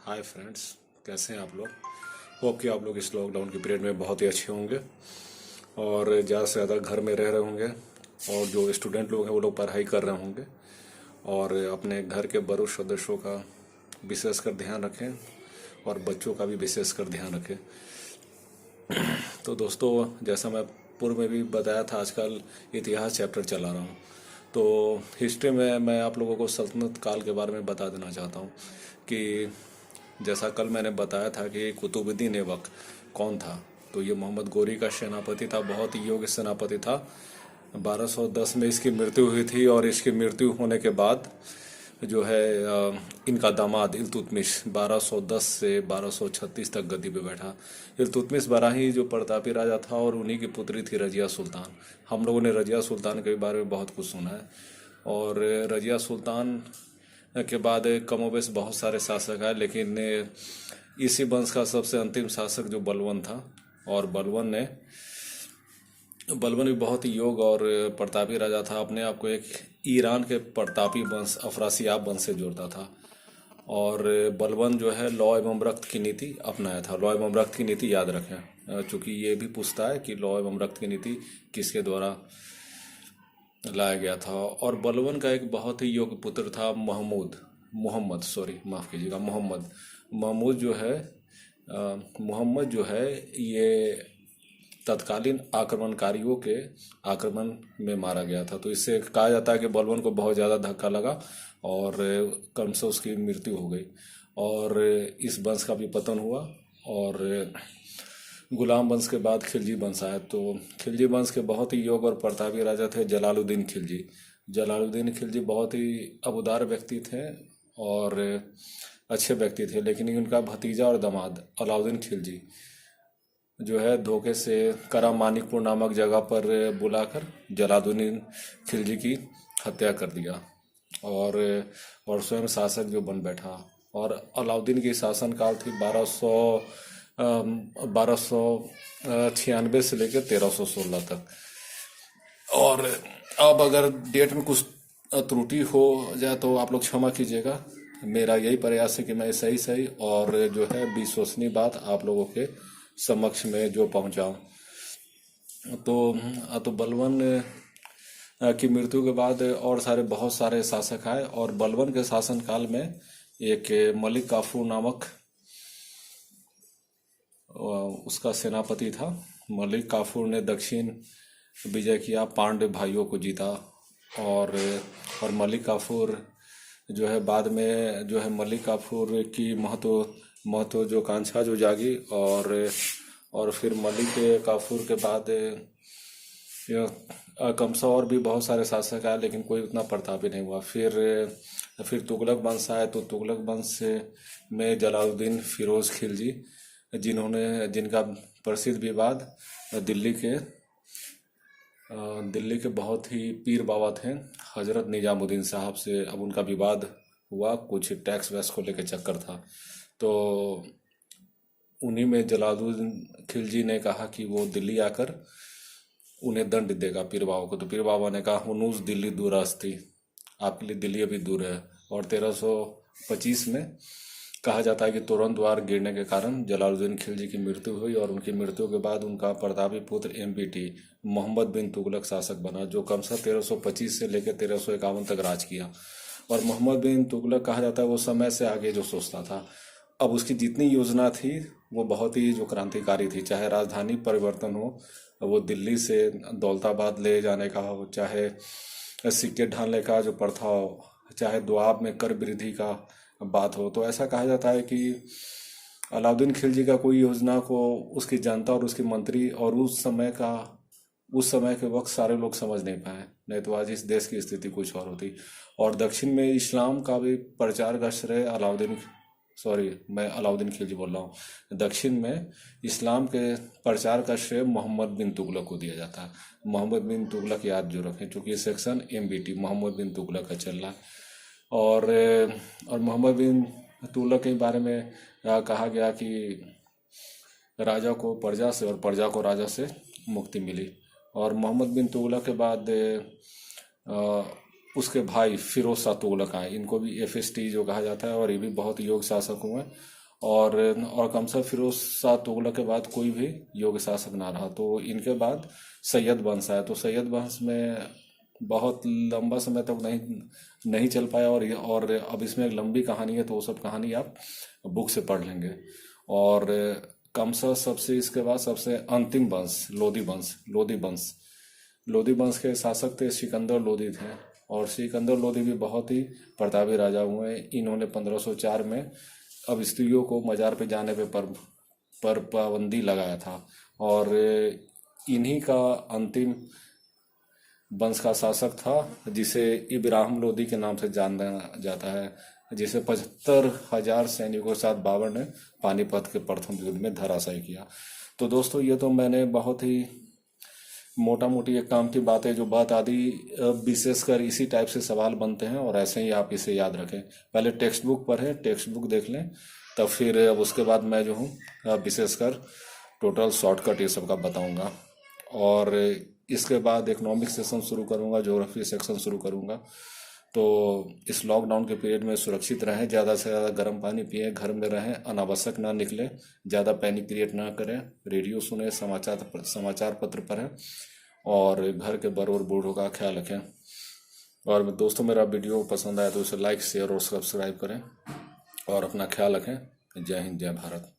Hi friends, कैसे हैं आप लोग। होप कि आप लोग इस लॉकडाउन के पीरियड में बहुत ही अच्छे होंगे और ज़्यादा से ज़्यादा घर में रह रहे होंगे। और जो स्टूडेंट लोग हैं वो लोग पढ़ाई कर रहे होंगे और अपने घर के बड़ों सदस्यों का विशेषकर ध्यान रखें और बच्चों का भी विशेषकर ध्यान रखें। तो दोस्तों, जैसा मैं पूर्व में भी बताया था, आजकल इतिहास चैप्टर चला रहा हूँ। तो हिस्ट्री में मैं आप लोगों को सल्तनत काल के बारे में बता देना चाहता हूँ कि जैसा कल मैंने बताया था कि कुतुबुद्दीन ऐबक कौन था। तो ये मोहम्मद गोरी का सेनापति था, बहुत ही योग्य सेनापति था। 1210 में इसकी मृत्यु हुई थी और इसकी मृत्यु होने के बाद जो है इनका दामाद इल्तुतमिश 1210 से 1236 तक गद्दी पे बैठा। इल्तुतमिश बराही जो प्रतापी राजा था और उन्हीं की पुत्री थी रजिया सुल्तान। हम लोगों ने रजिया सुल्तान के बारे में बहुत कुछ सुना है। और रजिया सुल्तान के बाद कमोबेश बहुत सारे शासक आए, लेकिन इसी वंश का सबसे अंतिम शासक जो बलवन था। और बलबन भी बहुत ही योग्य और प्रतापी राजा था। अपने आप को एक ईरान के प्रतापी वंश अफरासियाब वंश से जोड़ता था। और बलबन जो है लॉ एवं रक्त की नीति अपनाया था। लॉ एवं रक्त की नीति याद रखें, चूंकि ये भी पूछता है कि लॉ एवं रक्त की नीति किसके द्वारा लाया गया था। और बलबन का एक बहुत ही योग्य पुत्र था मोहम्मद, सॉरी माफ़ कीजिएगा, महमूद जो है मोहम्मद जो है ये तत्कालीन आक्रमणकारियों के आक्रमण में मारा गया था। तो इससे कहा जाता है कि बलबन को बहुत ज़्यादा धक्का लगा और क्रमशः उसकी मृत्यु हो गई और इस वंश का भी पतन हुआ। और गुलाम वंश के बाद खिलजी वंश आया। तो खिलजी वंश के बहुत ही योग्य और प्रतापी राजा थे जलालुद्दीन खिलजी। जलालुद्दीन खिलजी बहुत ही अबुदार व्यक्ति थे और अच्छे व्यक्ति थे, लेकिन उनका भतीजा और दामाद अलाउद्दीन खिलजी जो है धोखे से करा मानिकपुर नामक जगह पर बुलाकर जलालुद्दीन खिलजी की हत्या कर दिया और स्वयं शासक जो बन बैठा। और अलाउद्दीन की शासनकाल थी 1296 से लेकर 1316 तक। और अब अगर डेट में कुछ त्रुटि हो जाए तो आप लोग क्षमा कीजिएगा। मेरा यही प्रयास है कि मैं सही सही और जो है विश्वसनीय बात आप लोगों के समक्ष में जो पहुंचाऊं। तो बलबन की मृत्यु के बाद और बहुत सारे शासक आए और बलबन के शासनकाल में एक मलिक काफूर नामक उसका सेनापति था। मलिक काफूर ने दक्षिण विजय किया, पांड्य भाइयों को जीता। और मलिक काफूर जो है बाद में जो है मलिक काफूर की महत्व जो कांक्षा जो जागी। और फिर मलिक काफूर के बाद कमसा और भी बहुत सारे शासक आए, लेकिन कोई उतना प्रतापी नहीं हुआ। फिर तुगलक वंश आए। तो तुगलक वंश में जलालुद्दीन फिरोज खिलजी जिनका प्रसिद्ध विवाद दिल्ली के बहुत ही पीर बाबा थे हजरत निजामुद्दीन साहब से। अब उनका विवाद हुआ, कुछ टैक्स वैक्स को लेकर चक्कर था। तो उन्हीं में जलालुद्दीन खिलजी ने कहा कि वो दिल्ली आकर उन्हें दंड देगा पीर बाबा को। तो पीर बाबा ने कहा हुनूस दिल्ली दूरास्ती, आपके लिए दिल्ली अभी दूर है। और 1325 में कहा जाता है कि तोरण द्वार गिरने के कारण जलालुद्दीन खिलजी की मृत्यु हुई और उनकी मृत्यु के बाद उनका प्रतापी पुत्र एमपीटी मोहम्मद बिन तुगलक शासक बना, जो क्रमशः 1325 से लेकर 1351 तक राज किया। और मोहम्मद बिन तुगलक कहा जाता है वो समय से आगे जो सोचता था। अब उसकी जितनी योजना थी वो बहुत ही जो क्रांतिकारी थी, चाहे राजधानी परिवर्तन हो, वो दिल्ली से दौलताबाद ले जाने का हो, चाहे सिक्के ढालने का जो प्रथा हो, चाहे दोआब में कर वृद्धि का बात हो। तो ऐसा कहा जाता है कि अलाउद्दीन खिलजी का कोई योजना को उसकी जनता और उसके मंत्री और उस समय के वक्त सारे लोग समझ नहीं पाए, नहीं तो आज इस देश की स्थिति कुछ और होती। और दक्षिण में इस्लाम का भी प्रचार का श्रेय मैं अलाउद्दीन खिलजी बोल रहा हूँ। दक्षिण में इस्लाम के प्रचार का श्रेय मोहम्मद बिन तुगलक को दिया जाता है। मोहम्मद बिन तुगलक याद जो रखें, क्योंकि सेक्शन एमबीटी मोहम्मद बिन तुगलक का चल रहा है। और मोहम्मद बिन तुगलक के बारे में कहा गया कि राजा को प्रजा से और प्रजा को राजा से मुक्ति मिली। और मोहम्मद बिन तुगलक के बाद उसके भाई फिरोज शाह तुगलक आए, इनको भी FST जो कहा जाता है, और ये भी बहुत योग्य शासक हुए। और कमशा फिरोज शाह तुगलक के बाद कोई भी योग्य शासक ना रहा, तो इनके बाद सैयद वंश आया। तो सैयद वंश में बहुत लंबा समय तक नहीं नहीं चल पाया, और अब इसमें एक लंबी कहानी है, तो वो सब कहानी आप बुक से पढ़ लेंगे। और कमशा सबसे इसके बाद सबसे अंतिम वंश लोधी वंश लोधी वंश के शासक थे सिकंदर लोधी थे। और सिकंदर लोधी भी बहुत ही प्रतापी राजा हुए। इन्होंने 1504 में अब स्त्रियों को मजार पे जाने पर पाबंदी लगाया था। और इन्हीं का अंतिम वंश का शासक था, जिसे इब्राहिम लोदी के नाम से जाना जाता है, जिसे 75,000 सैनिकों के साथ बाबर ने पानीपत के प्रथम युद्ध में धराशायी किया। तो दोस्तों, ये तो मैंने बहुत ही मोटा मोटी एक काम की बात है, जो बात आदि विशेषकर इसी टाइप से सवाल बनते हैं, और ऐसे ही आप इसे याद रखें। पहले टेक्स्ट बुक पढ़ें, टेक्स्ट बुक देख लें, तब फिर अब उसके बाद मैं जो हूँ विशेषकर टोटल शॉर्टकट ये सब का बताऊंगा। और इसके बाद इकोनॉमिक सेक्शन शुरू करूंगा, ज्योग्राफी सेक्शन शुरू करूंगा। तो इस लॉकडाउन के पीरियड में सुरक्षित रहें, ज़्यादा से ज़्यादा गर्म पानी पिएं, घर में रहें, अनावश्यक ना निकलें, ज़्यादा पैनिक क्रिएट ना करें, रेडियो सुने, समाचार पत्र पढ़ें, और घर के बड़ों और बूढ़ों का ख्याल रखें। और दोस्तों, मेरा वीडियो पसंद आया तो उसे लाइक, शेयर और सब्सक्राइब करें, और अपना ख्याल रखें। जय हिंद, जय भारत।